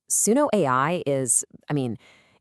Suno AI is,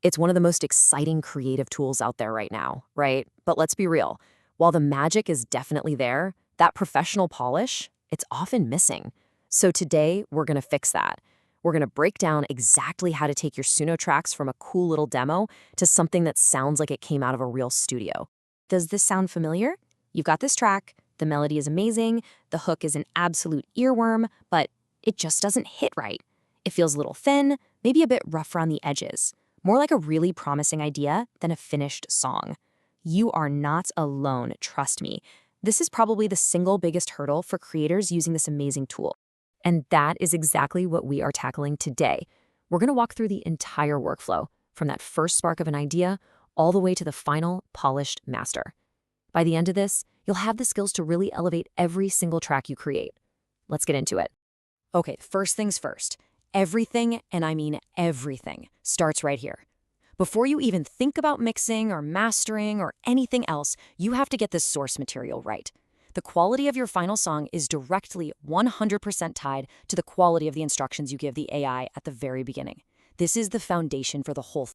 it's one of the most exciting creative tools out there right now, right? But let's be real. While the magic is definitely there, that professional polish, it's often missing. So today, we're going to fix that. We're going to break down exactly how to take your Suno tracks from a cool little demo to something that sounds like it came out of a real studio. Does this sound familiar? You've got this track, the melody is amazing, the hook is an absolute earworm, but it just doesn't hit right. It feels a little thin, maybe a bit rough around the edges. More like a really promising idea than a finished song. You are not alone, trust me. This is probably the single biggest hurdle for creators using this amazing tool. And that is exactly what we are tackling today. We're going to walk through the entire workflow, from that first spark of an idea all the way to the final polished master. By the end of this, you'll have the skills to really elevate every single track you create. Let's get into it. Okay, first things first. Everything, and I mean everything, starts right here. Before you even think about mixing or mastering or anything else, you have to get this source material right. The quality of your final song is directly 100% tied to the quality of the instructions you give the AI at the very beginning. This is the foundation for the whole thing.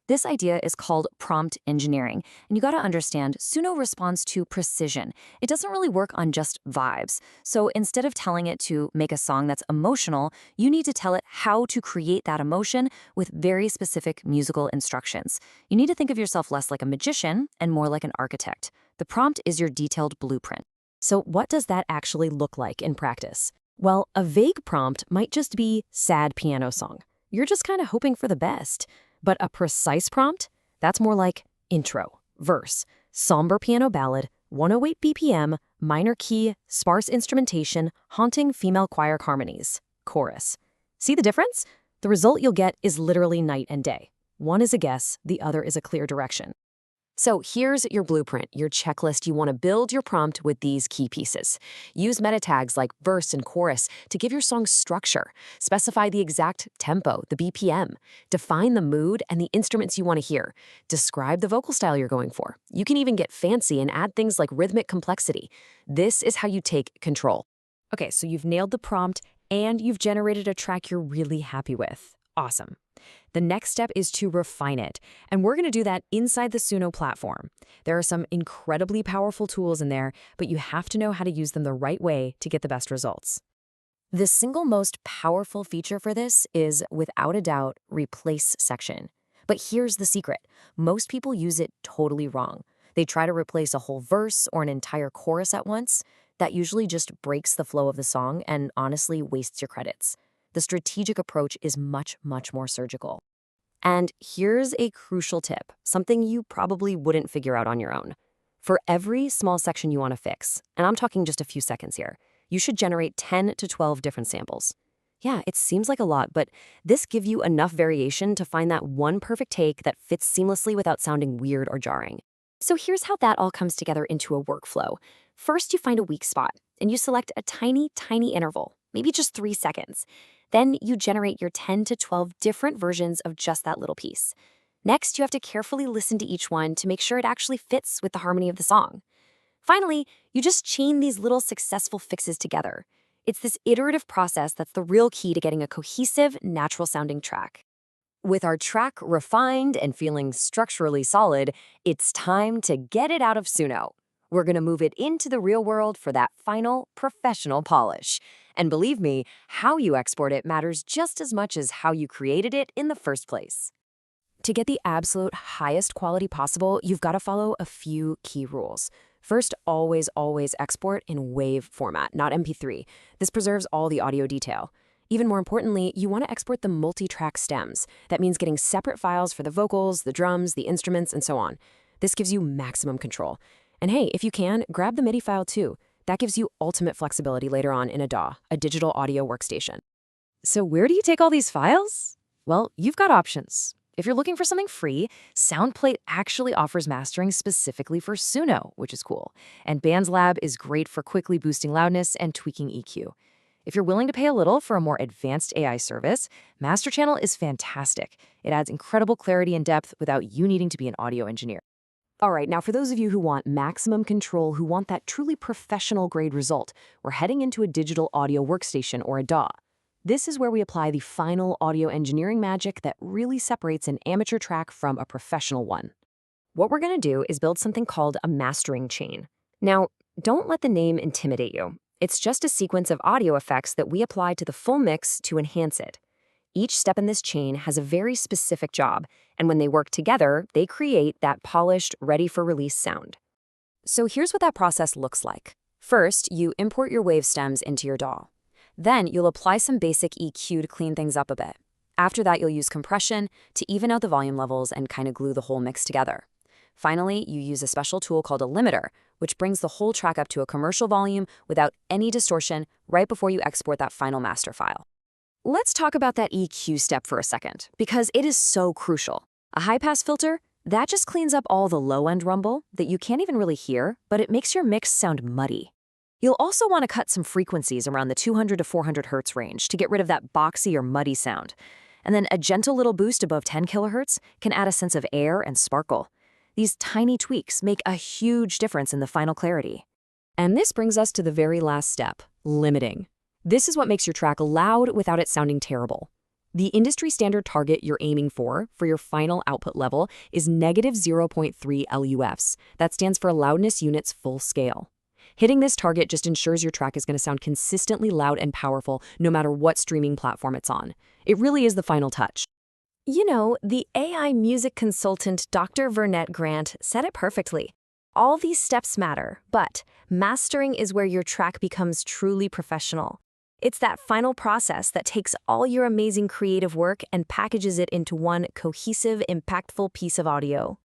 This idea is called prompt engineering, and you gotta understand, Suno responds to precision. It doesn't really work on just vibes. So instead of telling it to make a song that's emotional, you need to tell it how to create that emotion with very specific musical instructions. You need to think of yourself less like a magician and more like an architect. The prompt is your detailed blueprint. So what does that actually look like in practice? Well, a vague prompt might just be sad piano song. You're just kind of hoping for the best. But a precise prompt? That's more like intro, verse, somber piano ballad, 108 BPM, minor key, sparse instrumentation, haunting female choir harmonies, chorus. See the difference? The result you'll get is literally night and day. One is a guess, the other is a clear direction. So here's your blueprint, your checklist. You want to build your prompt with these key pieces. Use meta tags like verse and chorus to give your song structure. Specify the exact tempo, the BPM. Define the mood and the instruments you want to hear. Describe the vocal style you're going for. You can even get fancy and add things like rhythmic complexity. This is how you take control. Okay, so you've nailed the prompt and you've generated a track you're really happy with. Awesome. The next step is to refine it, and we're going to do that inside the Suno platform. There are some incredibly powerful tools in there, but you have to know how to use them the right way to get the best results. The single most powerful feature for this is, without a doubt, replace section. But here's the secret. Most people use it totally wrong. They try to replace a whole verse or an entire chorus at once. That usually just breaks the flow of the song and honestly wastes your credits. The strategic approach is much, much more surgical. And here's a crucial tip, something you probably wouldn't figure out on your own. For every small section you want to fix, and I'm talking just a few seconds here, you should generate 10 to 12 different samples. Yeah, it seems like a lot, but this gives you enough variation to find that one perfect take that fits seamlessly without sounding weird or jarring. So here's how that all comes together into a workflow. First, you find a weak spot, and you select a tiny, tiny interval, maybe just 3 seconds. Then you generate your 10 to 12 different versions of just that little piece. Next, you have to carefully listen to each one to make sure it actually fits with the harmony of the song. Finally, you just chain these little successful fixes together. It's this iterative process that's the real key to getting a cohesive, natural-sounding track. With our track refined and feeling structurally solid, it's time to get it out of Suno. We're going to move it into the real world for that final professional polish. And believe me, how you export it matters just as much as how you created it in the first place. To get the absolute highest quality possible, you've got to follow a few key rules. First, always export in WAV format, not MP3. This preserves all the audio detail. Even more importantly, you want to export the multi-track stems. That means getting separate files for the vocals, the drums, the instruments, and so on. This gives you maximum control. And hey, if you can, grab the MIDI file too. That gives you ultimate flexibility later on in a DAW, a digital audio workstation. So where do you take all these files? Well, you've got options. If you're looking for something free, SoundPlate actually offers mastering specifically for Suno, which is cool. And BandsLab is great for quickly boosting loudness and tweaking EQ. If you're willing to pay a little for a more advanced AI service, Master Channel is fantastic. It adds incredible clarity and depth without you needing to be an audio engineer. All right, now for those of you who want maximum control, who want that truly professional grade result, we're heading into a digital audio workstation or a DAW. This is where we apply the final audio engineering magic that really separates an amateur track from a professional one. What we're going to do is build something called a mastering chain. Now, don't let the name intimidate you. It's just a sequence of audio effects that we apply to the full mix to enhance it. Each step in this chain has a very specific job, and when they work together, they create that polished, ready-for-release sound. So here's what that process looks like. First, you import your wave stems into your DAW. Then you'll apply some basic EQ to clean things up a bit. After that, you'll use compression to even out the volume levels and kind of glue the whole mix together. Finally, you use a special tool called a limiter, which brings the whole track up to a commercial volume without any distortion right before you export that final master file. Let's talk about that EQ step for a second, because it is so crucial. A high-pass filter, that just cleans up all the low-end rumble that you can't even really hear, but it makes your mix sound muddy. You'll also want to cut some frequencies around the 200 to 400 Hz range to get rid of that boxy or muddy sound. And then a gentle little boost above 10 kHz can add a sense of air and sparkle. These tiny tweaks make a huge difference in the final clarity. And this brings us to the very last step, limiting. This is what makes your track loud without it sounding terrible. The industry standard target you're aiming for your final output level is negative 0.3 LUFs. That stands for loudness units full scale. Hitting this target just ensures your track is going to sound consistently loud and powerful no matter what streaming platform it's on. It really is the final touch. You know, the AI music consultant Dr. Vernette Grant said it perfectly. All these steps matter, but mastering is where your track becomes truly professional. It's that final process that takes all your amazing creative work and packages it into one cohesive, impactful piece of audio.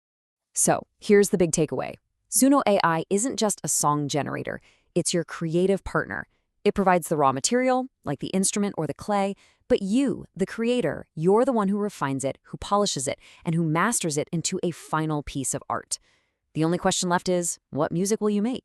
So, here's the big takeaway. Suno AI isn't just a song generator, it's your creative partner. It provides the raw material, like the instrument or the clay, but you, the creator, you're the one who refines it, who polishes it, and who masters it into a final piece of art. The only question left is, what music will you make?